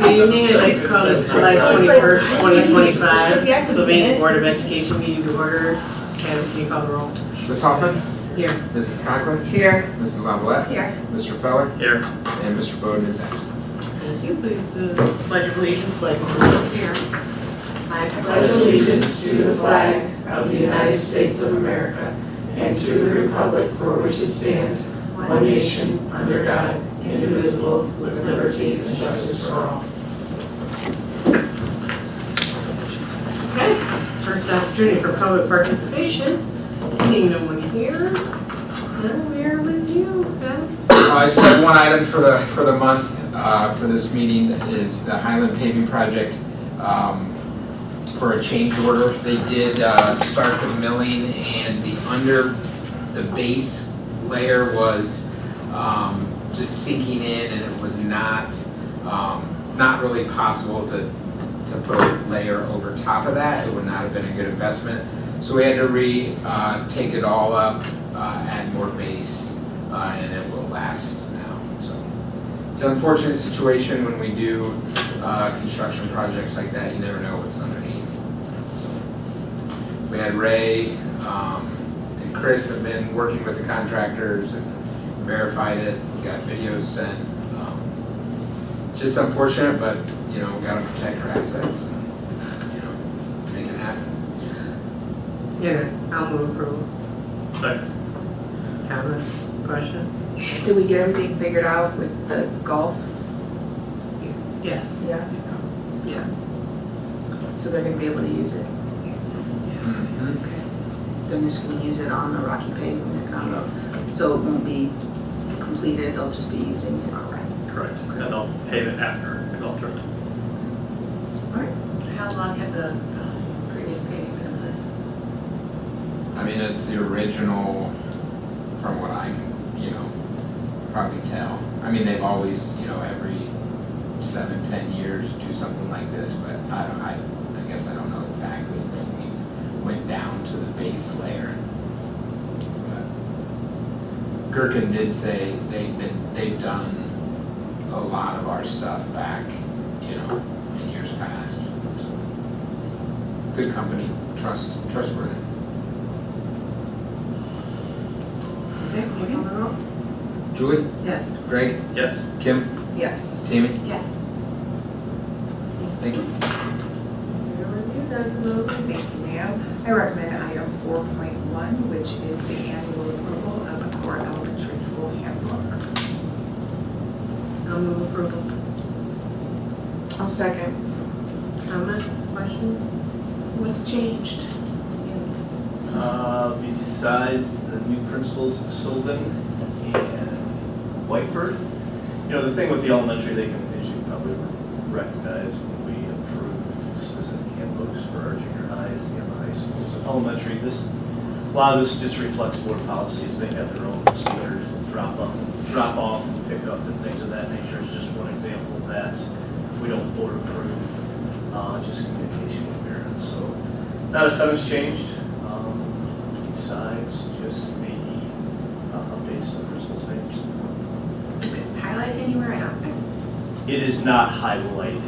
Good evening, I'd like to call this July 21st, 2025, Sylvania Board of Education meeting to order. Candace, can you call the roll? Ms. Hoffman? Here. Mrs. Conklin? Here. Mrs. Lavalette? Here. Mr. Feller? Here. And Mr. Bowden is absent. Thank you, please, pledge of allegiance, pledge here. I pledge allegiance to the flag of the United States of America and to the republic for which it stands, one nation, under God, indivisible, with liberty and justice for all. Okay, first opportunity for public participation. Seeing no one here, we're with you, Ben. I just have one item for the month for this meeting is the Highland paving project for a change order. They did start the milling and the base layer was just sinking in, and it was not really possible to put a layer over top of that. It would not have been a good investment. So we had to take it all up, add more base, and it will last now. So it's an unfortunate situation when we do construction projects like that. You never know what's underneath. So we had Ray and Chris have been working with the contractors and verified it. We got videos sent. Just unfortunate, but we got to protect our assets and make it happen. Yeah, I'll move approval. Second. Comments, questions? Did we get everything figured out with the golf? Yes. Yeah. Yeah. So they're gonna be able to use it. Mhm. Okay. They're just gonna use it on the rocky pavement, so it won't be completed, they'll just be using it. Correct. And they'll pave it after the golf tournament. How long had the previous paving been in place? I mean, it's the original, from what I can, probably tell. I mean, they've always, every 7-10 years do something like this, but I guess I don't know exactly when we went down to the base layer. But Gherkin did say they've done a lot of our stuff back, in years past. So, good company, trustworthy. Okay, can you call the roll? Julie? Yes. Greg? Yes. Kim? Yes. Tammy? Yes. Thank you. We're with you, Dr. Logan. Thank you, ma'am. I recommend item 4.1, which is the annual approval of the Core Elementary School Handbook. I'll move approval. I'll second. Comments, questions? What's changed? Besides the new principals in Sylvan and Whiteford, the thing with the elementary, they can, as you probably recognize, when we approve specific handbooks for our junior highs and the high schools. Elementary, a lot of this just reflects board policies. They have their own standards with drop off and pick up and things of that nature. It's just one example of that. We don't board approve, just communication with parents. So not a ton has changed, besides just the updates to the principal's names. Is it highlighted anywhere? I don't. It is not highlighted.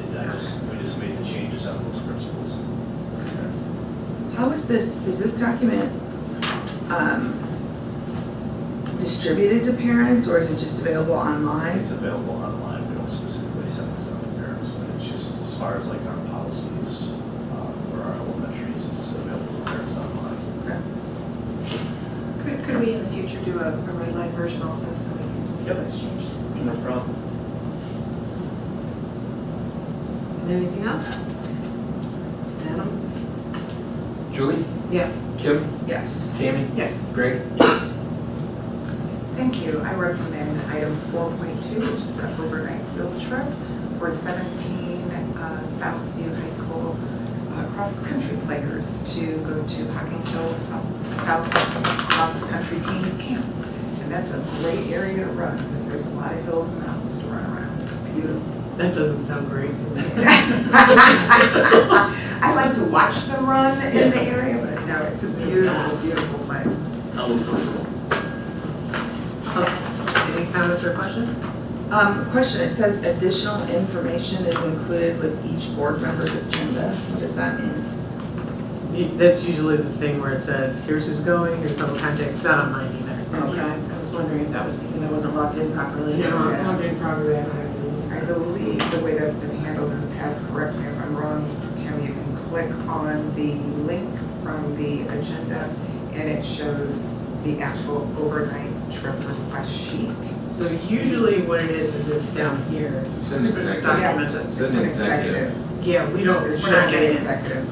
We just made the changes on those principles. How is this document distributed to parents, or is it just available online? It's available online. We don't specifically send this out to parents, but it's just as far as like our policies for our elementaries, it's available to parents online. Could we in the future do a red line version also so we can see Yep. what's changed? No problem. Anything else? Adam? Julie? Yes. Kim? Yes. Tammy? Yes. Greg? Thank you. I recommend item 4.2, which is an overnight field trip for 17 Southview High School cross-country players to go to Hocking Hills South Cross-Country Team Camp. And that's a great area to run because there's a lot of hills and mountains to run around. It's beautiful. That doesn't sound great to me. I like to watch them run in the area, but no, it's a beautiful, beautiful place. I'll move approval. Any comments or questions? Question, it says additional information is included with each board member's agenda. What does that mean? That's usually the thing where it says, here's who's going, here's double context, it's not on mine either. Okay. I was wondering if that was because I wasn't logged in properly. You know, Yes. I'm probably, I don't have any. I believe the way that's been handled in the past, correct me if I'm wrong, Tim, you can click on the link from the agenda and it shows the actual overnight trip request sheet. So usually what it is it's down here. It's an There's a executive. document It's It's an an executive. Yeah, we don't, It we're should not be getting it. executive.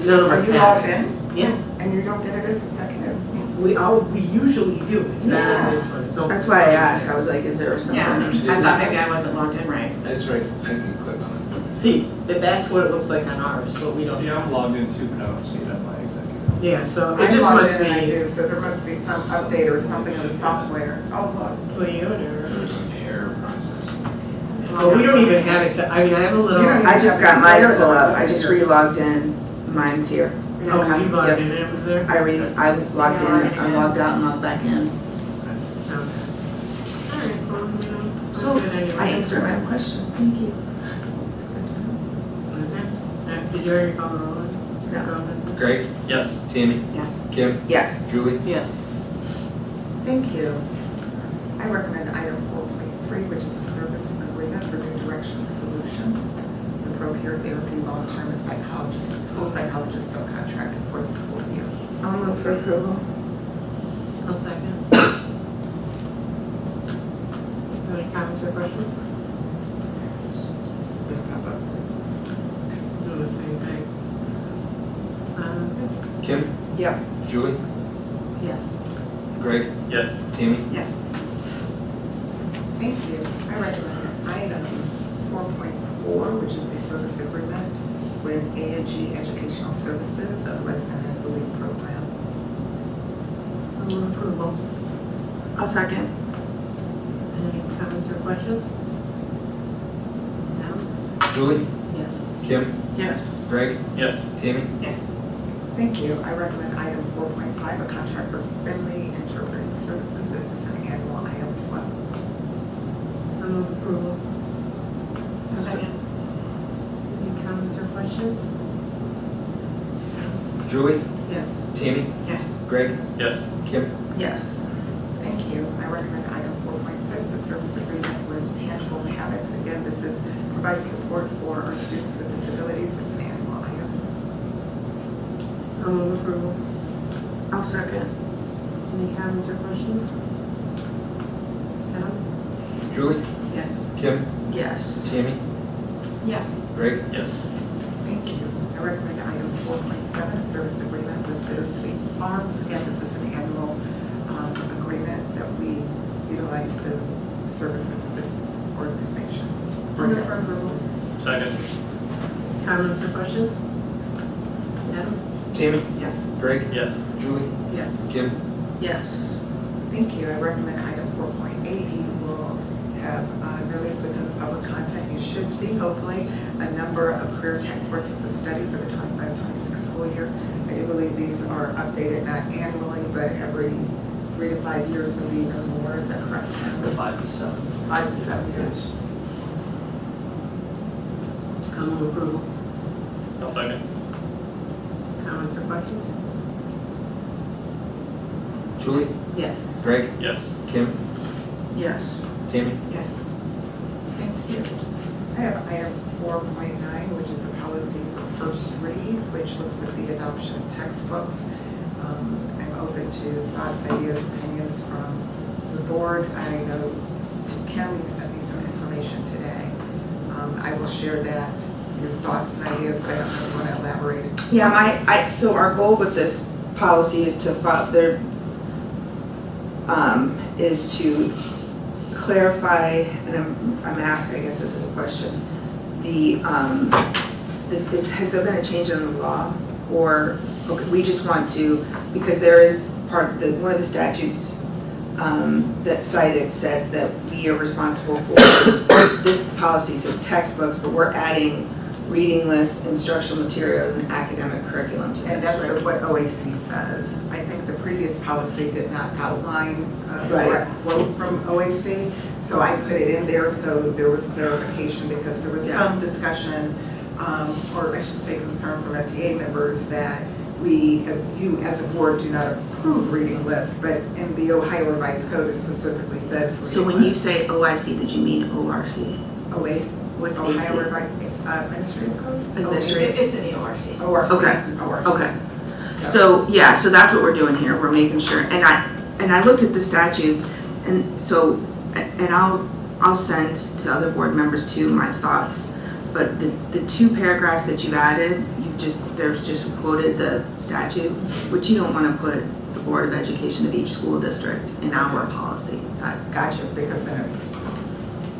None of Are us you have logged it. in Yeah, and you don't get it as executive? we usually do, it's not Yeah. on this one, it's only. That's why I asked. I was like, is there something? Yeah, I thought maybe I wasn't logged in right. That's right, I can click on See, that's what it looks like on ours, but we don't See, have. I'm logged in too, but I don't see it on my executive. Yeah, so it I just logged must in and I be, do, so there must be some update or something in the software. Oh, look. for you, it. or, There's an error process. well, we don't even have it, I mean, I have a little. You don't I just got mine Display or pulled up. the- I just re-logged in. Mine's here. Oh, so you logged Yep. in, and it was there? I logged in, I logged out and logged back in. Okay. Alright, well, you know, I'm So, good anyway. I answered my question. Thank you. Okay. Did you already call the roll? No. Go ahead. Greg, Yes. Tammy, Yes. Kim, Yes. Julie, Yes. Thank you. I recommend item 4.3, which is a service agreement for New Direction Solutions, the Procure Therapy Long-Term Psychologist, School Psychologist subcontractor for the school year. I'll move for approval. I'll second. Any comments or questions? Doing the same thing. Okay. Kim, Yep. Julie, Yes. Greg, Yes. Tammy, Yes. Thank you. I recommend item 4.4, which is the service agreement with A&G Educational Services, otherwise known as the LEAD program. I'll move approval. I'll second. Any comments or questions? No? Julie, Yes. Kim, Yes. Greg, Yes. Tammy, Yes. Thank you. I recommend item 4.5, a contract for Finley Interpreting Services. This is an annual item as well. I'll move approval. I'll second. Any comments or questions? Julie, Yes. Tammy, Yes. Greg, Yes. Kim, Yes. Thank you. I recommend item 4.6, a service agreement with Tangible Habits. Again, this is provide support for our students with disabilities. It's an annual item. I'll move approval. I'll second. Any comments or questions? No? Julie, Yes. Kim, Yes. Tammy, Yes. Greg, Yes. Thank you. I recommend item 4.7, a service agreement with Bittersweet Farms. Again, this is an annual agreement that we utilize the services of this organization. I'll move for approval. Second. Comments or questions? Adam? Tammy, Yes. Greg, Yes. Julie, Yes. Kim, Yes. Thank you. I recommend item 4.8. You will have notice within the public content. You should see, hopefully, a number of career tech courses of study for the 25-26 school year. I do believe these are updated not annually, but every 3 to 5 years, maybe even more. Is that correct? 5 to 7. 5 to 7 years. I'll move approval. I'll second. Comments or questions? Julie, Yes. Greg, Yes. Kim, Yes. Tammy, Yes. Thank you. I have item 4.9, which is a policy for first read, which looks at the adoption of textbooks. I'm open to thoughts, ideas, opinions from the board. I know Kim, you sent me some information today. I will share that, your thoughts and ideas, but I don't know if you want to elaborate. Yeah, so our goal with this policy is to is to clarify, and I'm asking, I guess this is a question, has there been a change in the law? Or, okay, we just want to, because there is one of the statutes that cited says that we are responsible for, this policy says textbooks, but we're adding reading list, instructional materials, and academic curriculum to And this, that's right? what OAC says. I think the previous policy did not outline the Right. direct quote from OAC, so I put it in there so there was clarification because there was Yeah. some discussion, or I should say concern from SEA members that we, as a board, do not approve reading lists, but in the Ohio Revised Code, it specifically says reading lists. So when you say OIC, did you mean ORC? OAC, What's Ohio AC? Revised, Administrative Code? Administrative. It's in the ORC. ORC. Okay. ORC. Okay, so, yeah, so that's what we're doing here, we're making sure, and I looked at the statutes, and so, and I'll send to other board members too my thoughts, but the two paragraphs that you added, there's just quoted the statute, which you don't wanna put the Board of Education of each school district in our policy. That- Gotcha, because then it's,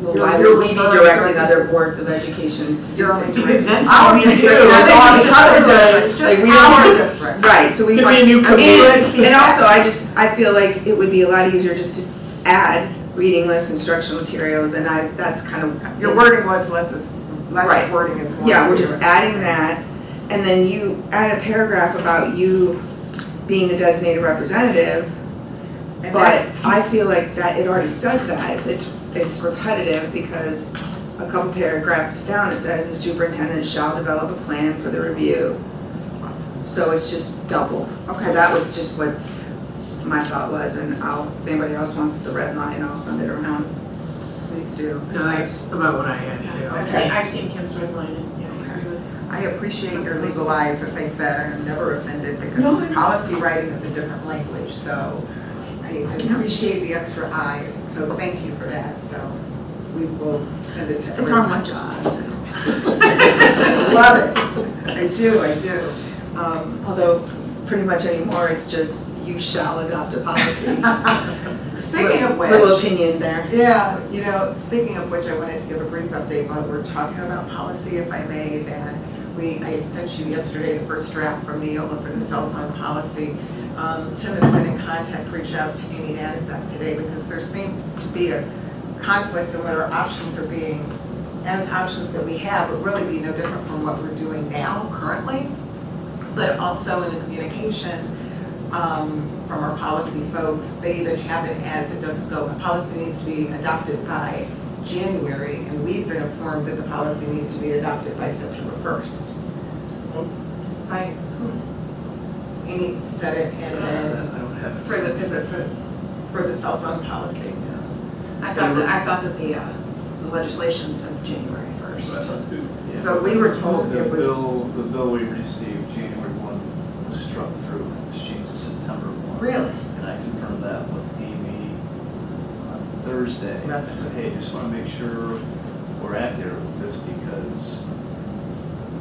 Well, You're- why you're would we be referring directing to- other boards of education to do You're only things? directing- That's Our what we district, do. that's all each other does. It's Like, just we our don't- district. Right, so we Could want. be a new committee. And also, I feel like it would be a lot easier just to add reading lists, instructional materials, and that's kind of. Your wording was less Right. wording is more. Yeah, we're just clear. adding that, and then you add a paragraph about you being the designated representative, And but that- I feel like that, it already says that, it's repetitive, because a couple paragraphs down, it says the superintendent shall develop a plan for the review. So it's just double. So Okay. that was just what my thought was, and if anybody else wants the red line, I'll send it around. Please do. No, that's about what I had too. I've seen Kim's red line and, yeah, I agree with. I appreciate your legal eyes, as I said, I am never offended No, because policy writing is a different language, so I appreciate the extra eyes, so thank you for that, so we will send it to everyone. It's on my job, so. Love it, I do. Although, pretty much anymore, it's just, you shall adopt a policy. Speaking of which. Little opinion there. Yeah, speaking of which, I wanted to give a brief update while we're talking about policy, if I may, that I sent you yesterday the first draft from Neola for the cell phone policy. Tim has been in contact, reached out to Amy Nanizak today because there seems to be a conflict in what our options are being, as options that we have would really be no different from what we're doing now currently, but also in the communication from our policy folks, they even have it as it doesn't go, a policy needs to be adopted by January, and we've been informed that the policy needs to be adopted by September 1st. I, Amy said it, and then I don't have it. for the, is it for the cell phone policy. I thought that the legislation's of January That's 1st. on two. Yeah. So we were told The it was, bill we received January 1 was struck through, it was changed to September 1. Really? And I confirmed that with Amy on Thursday. I That's- said, hey, just want to make sure we're accurate with this because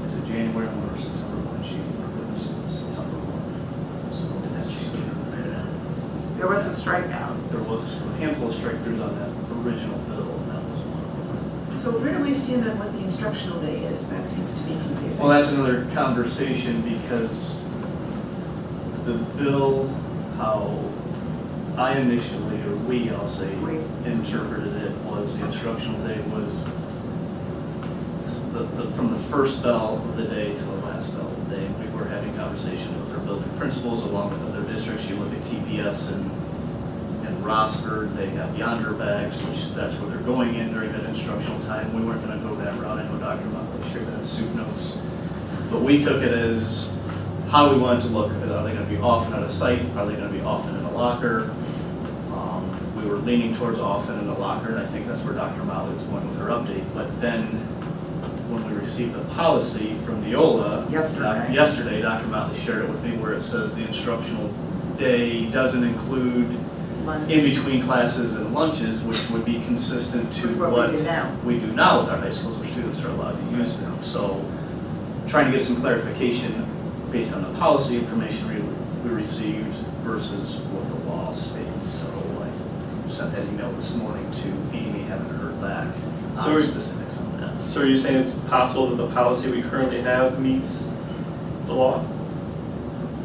it's a January 1 or September 1, she confirmed it was September 1. So that changed. there was a strikeout. There was a handful of strike-throughs on that original bill, and that was one of them. So where do we stand on what the instructional day is? That seems to be confusing. Well, that's another conversation because the bill, how I initially, or we, I'll say, We. interpreted it was the instructional day was from the first bell of the day to the last bell of the day. We were having conversations with our building principals along with other districts. You look at TPS and Rossford, they have yonder bags, which that's where they're going in during that instructional time. We weren't going to go that route. I know Dr. Motley shared that in soup notes. But we took it as how we wanted to look at it. Are they going to be often out of sight? Are they going to be often in a locker? We were leaning towards often in the locker, and I think that's where Dr. Motley was going with her update. But then when we received the policy from Neola Yesterday. Dr. Motley shared it with me where it says the instructional day doesn't include in between classes and lunches, which would be consistent to With what we do now. we do now with our high schools where students are allowed to use them. So trying to get some clarification based on the policy information we received versus what the law states. So I sent that email this morning to Amy, haven't heard back So on are- specifics on that. So are you saying it's possible that the policy we currently have meets the law?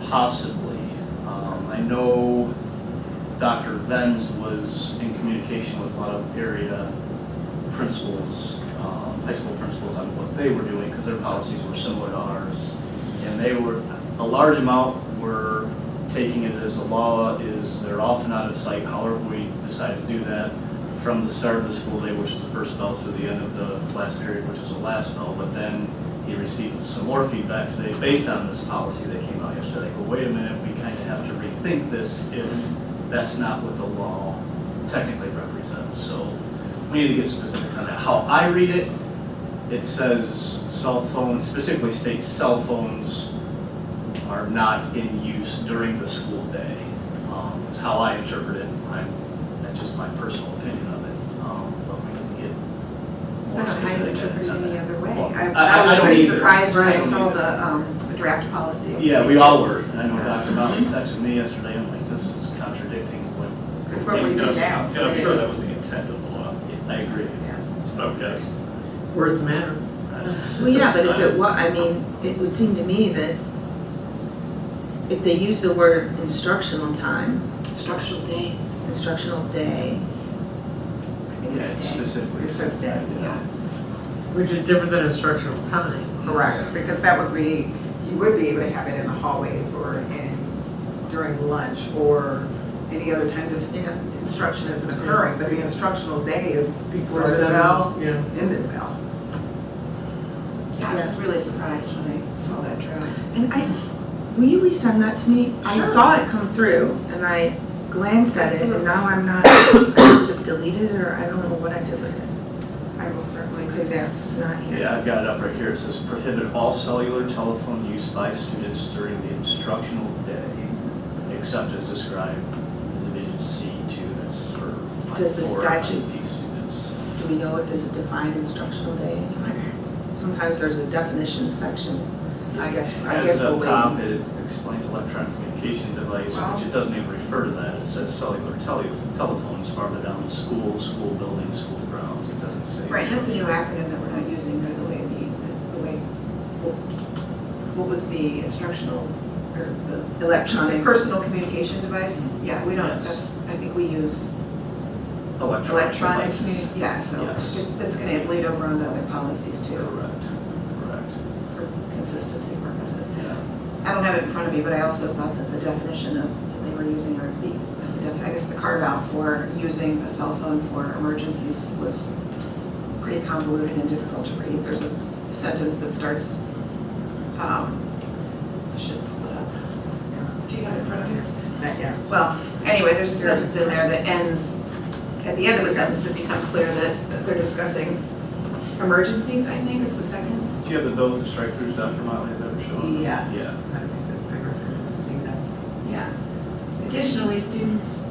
Possibly. I know Dr. Venz was in communication with a lot of area principals, high school principals on what they were doing, because their policies were similar to ours. And a large amount were taking it as a law, is they're off and out of sight, however we decide to do that, from the start of the school day, which is the first bell, to the end of the last period, which is the last bell. But then he received some more feedback today based on this policy that came out yesterday. Like, well, wait a minute, we kind of have to rethink this if that's not what the law technically represents. So we need to get specifics on that. How I read it, it says cell phones, specifically states cell phones are not in use during the school day. It's how I interpret it. That's just my personal opinion of it. But we can get I more don't know how you specific interpret it on any that. other way. Well, I was don't pretty either. surprised when I Right. saw the draft policy. Yeah, we all were. And I know Dr. Mountain texted me yesterday, I'm like, this is contradicting what. That's what we do now. Yeah, I'm sure that was the intent of the law. I agree. That's what I would guess. Words matter. Well, yeah, but if it was, I mean, it would seem to me that if they use the word instructional time, Instructional day. instructional day, I think Yeah, it's it's day. specifically. It says day, Yeah. Which is different than instructional time. correct, because that would be, you would be able to have it in the hallways or during lunch or any other time this instruction isn't occurring, but the instructional day is before the bell, Yeah. end of the bell. Yeah, I was really surprised when I saw that draft. and will you resend that to me? I Sure. saw it come through and I glanced at it and Absolutely. now I'm not, I must have deleted it or I don't know what I did with it. I will certainly do Because that. it's not here. Yeah, I've got it up right here. It says prohibit all cellular telephone use by students during the instructional day, except as described in Division C2, that's for Does the 4 statute- IEP students. Do we know it, does it define instructional day anywhere? Sometimes there's a definition section. I guess As we'll the wait. top, it explains electronic communication device, Wow. which it doesn't even refer to that. It says cellular telephones farther down in school, school buildings, school grounds. It doesn't say. Right, that's a new acronym that we're not using, by the way, what was the instructional, or the Electronic. personal communication device? Yeah, we don't, Yes. that's, I think we use Electronic electronic devices. yeah, so Yes. that's gonna bleed over onto other policies too, Correct, correct. for consistency purposes. Yeah. I don't have it in front of me, but I also thought that the definition of, that they were using, or I guess the carve out for using a cell phone for emergencies was pretty convoluted and difficult to read. There's a sentence that starts, I should pull it up. Do you have it in front of you? Not yet. Well, anyway, there's a sentence in there that ends, at the end of the sentence, it becomes clear that they're discussing emergencies, I think, it's the second. Do you have the bill with the strike-throughs, Dr. Motley, is that what you're showing? Yes. Yeah. I think this figures it, see that. Yeah. Additionally, students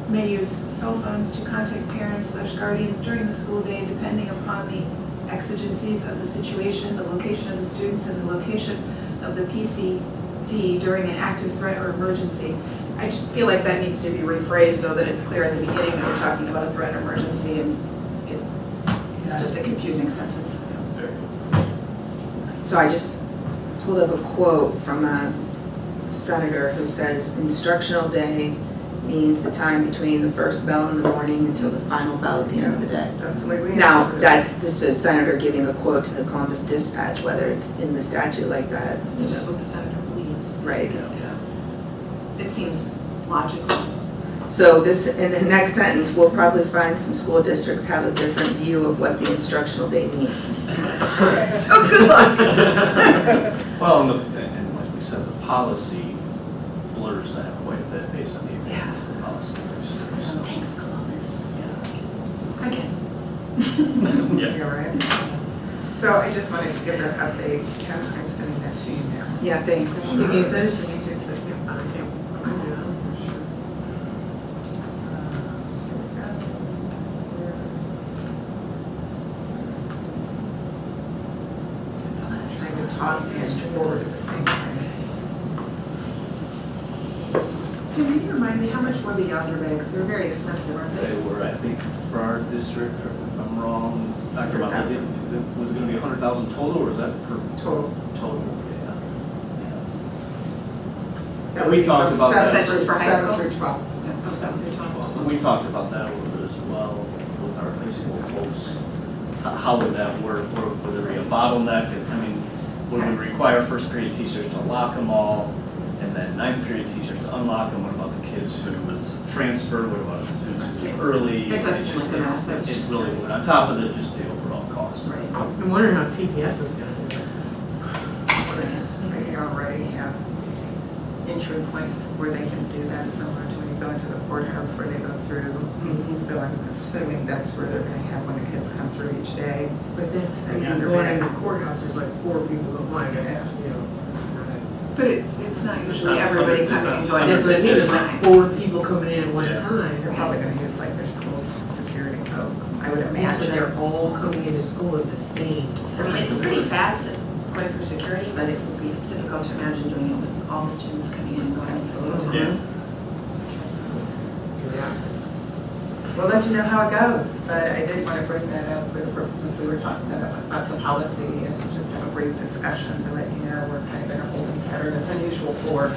may use cell phones to contact parents/guardians during the school day, depending upon the exigencies of the situation, the location of the students, and the location of the PCD during an active threat or emergency. I just feel like that needs to be rephrased so that it's clear in the beginning that we're talking about a threat or emergency, and it's just a confusing sentence. Very So I just pulled up a quote from a senator who says instructional day means the time between the first bell in the morning until the final bell at the end of the day. That's the way we. Now, interpret it. this is a senator giving a quote to the Columbus Dispatch, whether it's in the statute like that. It's just what the senator believes. Right. Yeah. It seems logical. So this, in the next sentence, we'll probably find some school districts have a different view of what the instructional day means. So good luck. Well, and like we said, the policy blurs that quite a bit based on the examples of the policy. So, Thanks, Columbus. yeah. Okay. Yeah. You're right. So I just wanted to give an update, Ken, I'm sending that to you now. Yeah, thanks. You can send it to me too, 'cause I can't find it. Trying to talk and forward at the same time. Tim, can you remind me, how much were the yonder bags? They're very expensive, aren't They they? were, I think, for our district, or if I'm wrong, Dr. Motley, was it gonna be 100,000 total, or is that per Total. total? Yeah. That would We be talked from about that. seven Is that just for high seven school? through 12. Oh, 7 through 12. We talked about that a little bit as well with our high school folks. how would that work? Would there be a bottleneck? I mean, would we require first period teachers to lock them all, and then ninth period teachers to unlock them? What about the kids who transfer? What about the students who are early? It does It's seem like a just- massive- It's really, on top of the, just the overall cost. Right. I'm wondering how TPS is gonna do it. They already have entry points where they can do that, similar to when you go into the courthouse where they go through. So I'm assuming that's where they're gonna have when the kids come through each day. But then, Yeah. going in the courthouse, there's like 4 people going, I guess, Yeah. you know. But it's not usually not everybody public, it's coming and not going. That's what I mean, there's Right. like 4 people coming in at one Yeah. time. They're probably gonna use like their school's security folks, I would That's when imagine. they're all coming into school at the same I time. mean, it's pretty fast going through security, but it's difficult to imagine doing it with all the students coming in and going at the same time. Yeah. Yeah. We'll let you know how it goes, but I did want to bring that up for the purposes we were talking about the policy and just have a brief discussion to let you know we're kind of in a holding pattern. It's unusual for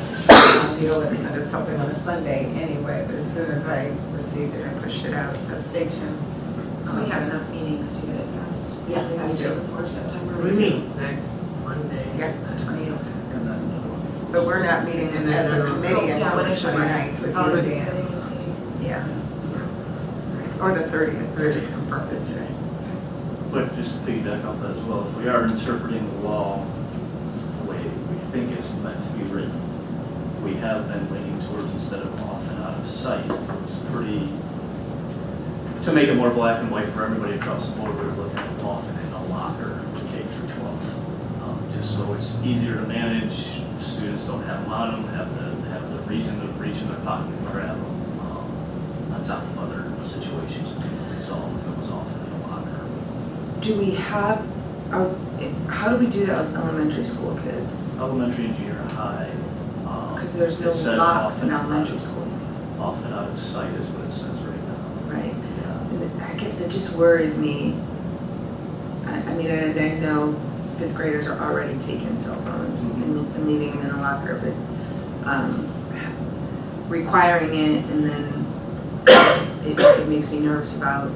Neola to send us something on a Sunday anyway, but as soon as I received it, I pushed it out, so stay tuned. We have enough meetings to get it passed. Yeah, We have we to do. before September. So we meet next Monday. Yeah. The 20th. And then another one before. But we're not meeting And then as a they're- committee Yeah, until when the it's your- 29th with Oh, you, the Dan. committee is meeting. Yeah. Or the 30th, they just confirmed it today. But just to piggyback off that as well, if we are interpreting the law the way we think it's meant to be written, we have been leaning towards instead of off and out of sight. It's pretty, to make it more black and white for everybody across the board, we're looking at off and in a locker, K through 12. Just so it's easier to manage, students don't have them on them, have the reason to reach in their pocket and grab them, on top of other situations. So if it was off and in a locker. Do we have, how do we do that with elementary school kids? Elementary and junior high. Because there's no it says locks off in and out elementary of- school, Off and out of sight is what it says right now. right? Yeah. And that just worries me. I mean, I know 5th graders are already taking cell phones and leaving them in the locker, but requiring it and then it makes me nervous about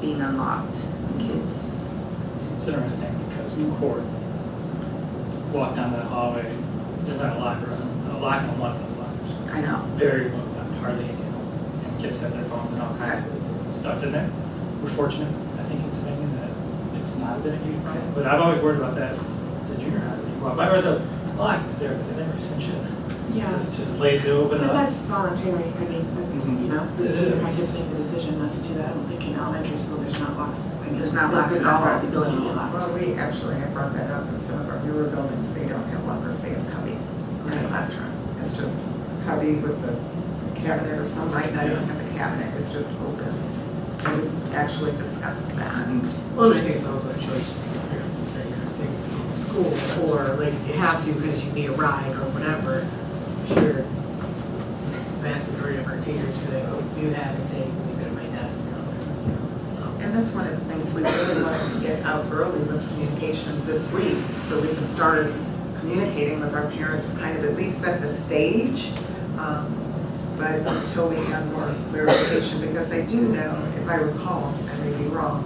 being unlocked and kids. It's interesting because Court walked down that hallway, there's not a locker on one of those lockers. I know. Very low left, hardly any. And kids have their phones and all kinds of stuff in there. We're fortunate, I think, in Savannah that it's not been a huge problem. But I've always worried about that, the junior high. Or the lock is there, but they never cinch it. Yeah, It just lays it open but up. that's voluntary, I mean, that's, Mhm. you know, the It junior high is. kids make the decision not to do that. I don't think in elementary school there's not locks. I mean, There's not they- locks they at don't have all. The ability to be locked. Well, we actually have brought that up in some of our newer buildings, they don't have lockers, they have cubbies in the classroom. It's just cubby with the cabinet, or some might not even have a cabinet, it's just open. And we actually discussed that. Well, and I think it's also a choice for parents to say you're gonna take it from school, or like if you have to because you need a ride or whatever, sure. Vast majority of our teachers who they go, you had to take, leave it at my desk until, you know. And that's one of the things we really wanted to get out early with communication this week, so we can start communicating with our parents, kind of at least set the stage. But until we have more clarification, because I do know, if I recall, I may be wrong,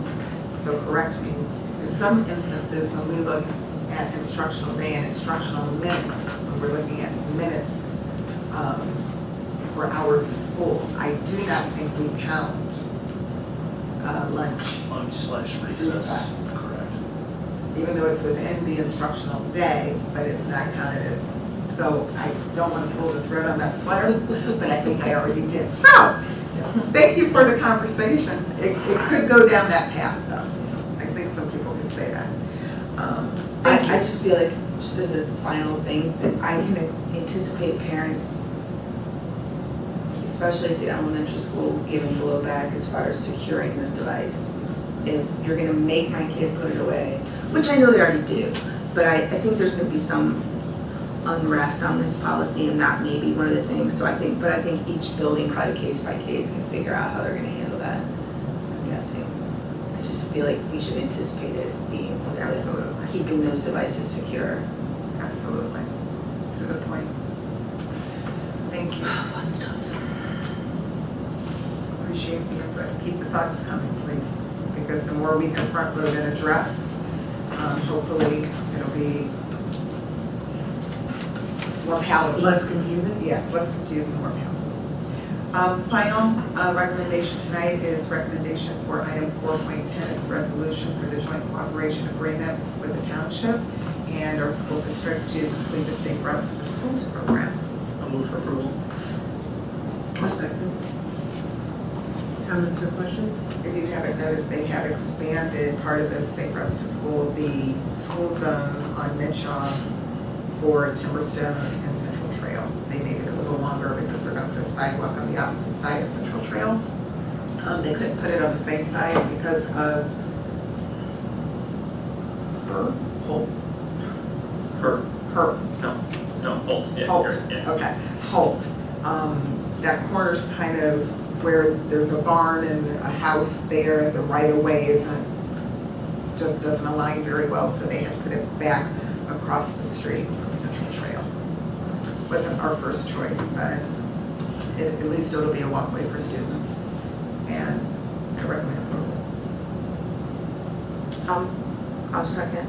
so correct me, in some instances, when we look at instructional day and instructional minutes, when we're looking at minutes for hours of school, I do not think we count lunch, Lunch/recess. Recess. Correct. even though it's within the instructional day, but it's not counted as. So I don't want to pull the thread on that sweater, but I think I already did. So, thank you for the conversation. It could go down that path, though. I think some people could say that. Thank you. I just feel like, just as a final thing, that I can anticipate parents, especially at the elementary school, giving blowback as far as securing this device. If you're gonna make my kid put it away, which I know they already do, but I think there's gonna be some unrest on this policy, and that may be one of the things. So I think each building, probably case by case, can figure out how they're gonna handle that, I'm guessing. I just feel like we should anticipate it being one of the, Absolutely. keeping those devices secure. Absolutely. It's a good point. Thank you. Fun stuff. Are appreciate the input. Keep the thoughts coming, please, because the more we can front load and address, hopefully it'll be more palatable. Less confusing? Yes, less confusing, more palatable. Final recommendation tonight is recommendation for item 4.10. It's a resolution for the joint cooperation agreement with the township and our school district to complete the Safe Routes for Schools program. I'll move for approval. A second. Comments or questions? If you haven't noticed, they have expanded part of the Safe Routes to School, the school zone on Minshaw for Timberstone and Central Trail. They made it a little longer because they're going to put a sidewalk on the opposite side of Central Trail. They couldn't put it on the same size because of Holt. No, Holt, yeah. Holt, you're- yeah. okay, Holt. That corner's kind of where there's a barn and a house there, and the right-of-way doesn't align very well, so they had put it back across the street from Central Trail. Wasn't our first choice, but at least it'll be a walkway for students, and I recommend approval. I'll second.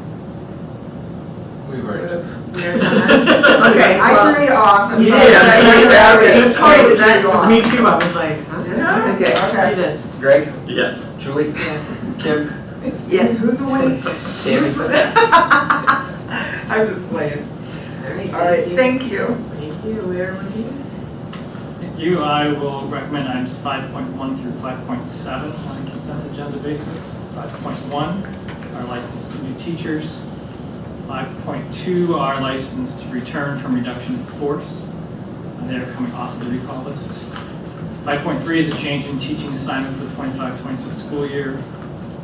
We've already done. Okay, I threw you off. I'm You sorry. did, I totally threw you off. Me too, I was like, huh? Did I? Okay. You Okay. did. Greg? Yes. Julie? Yes. Kim? Yes. Who's the one? Tammy? I'm just playing. All All right, thank you. Thank you, we are with you. Thank you. I will recommend items 5.1 through 5.7 on a consent agenda basis. 5.1 are licensed new teachers. 5.2 are licensed to return from reduction in force. They're coming off the recall list. 5.3 is a change in teaching assignment for the 25-26 school year.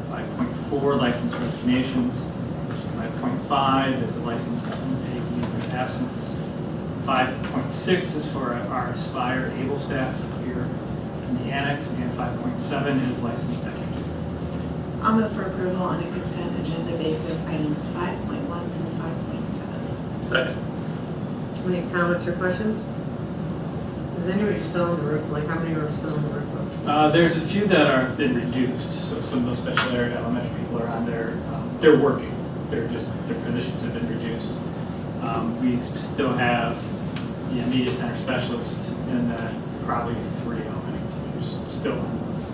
5.4, licensed resignations. 5.5 is a license to unpaid leave of absence. 5.6 is for our Aspire Able staff here in the annex, and 5.7 is licensed active. I'll move for approval on a consent agenda basis, items 5.1 through 5.7. Second. Any comments or questions? Is anybody still in the roof? Like, how many are still in the roof? There's a few that are been reduced, so some of those special area elementary people are on there. They're working. Their positions have been reduced. We still have the media center specialists and probably 3 elementary teachers still on the list.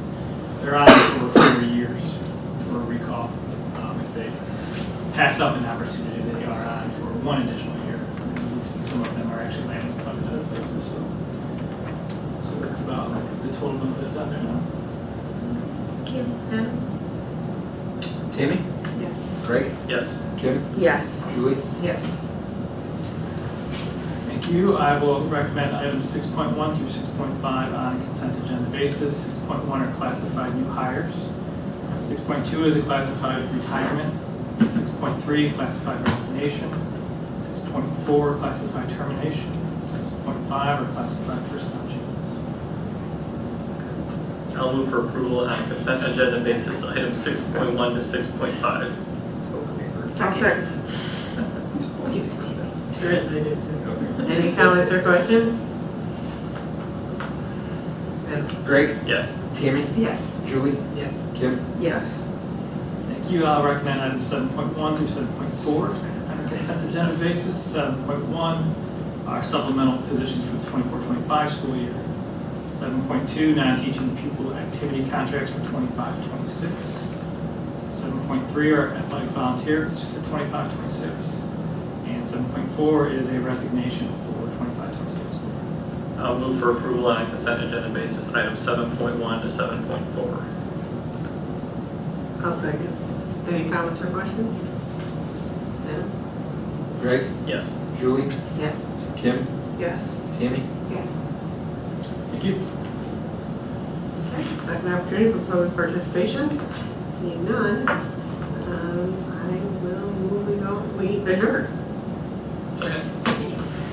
They're on for 4 years for a recall. If they pass up an opportunity, they are on for 1 additional year. We see some of them are actually landing in other places, so that's about the total number that's on there now. Adam? Tammy? Yes. Greg? Yes. Kim? Yes. Julie? Yes. Thank you. I will recommend items 6.1 through 6.5 on a consent agenda basis. 6.1 are classified new hires. 6.2 is a classified retirement. 6.3, classified resignation. 6.4, classified termination. 6.5 are classified personnel changes. I'll move for approval on a consent agenda basis, items 6.1 to 6.5. I'll second. Give it to David. Sure, I did too. Any comments or questions? Adam? Greg? Yes. Tammy? Yes. Julie? Yes. Kim? Yes. Thank you. I'll recommend items 7.1 through 7.4 on a consent agenda basis. 7.1 are supplemental positions for the 24-25 school year. 7.2, non-teaching pupil activity contracts for 25-26. 7.3 are athletic volunteers for 25-26. And 7.4 is a resignation for 25-26 school year. I'll move for approval on a consent agenda basis, items 7.1 to 7.4. I'll second. Any comments or questions? Adam? Greg? Yes. Julie? Yes. Kim? Yes. Tammy? Yes. Thank you. Okay, second opportunity for public participation. Seeing none, I will move we adjourn.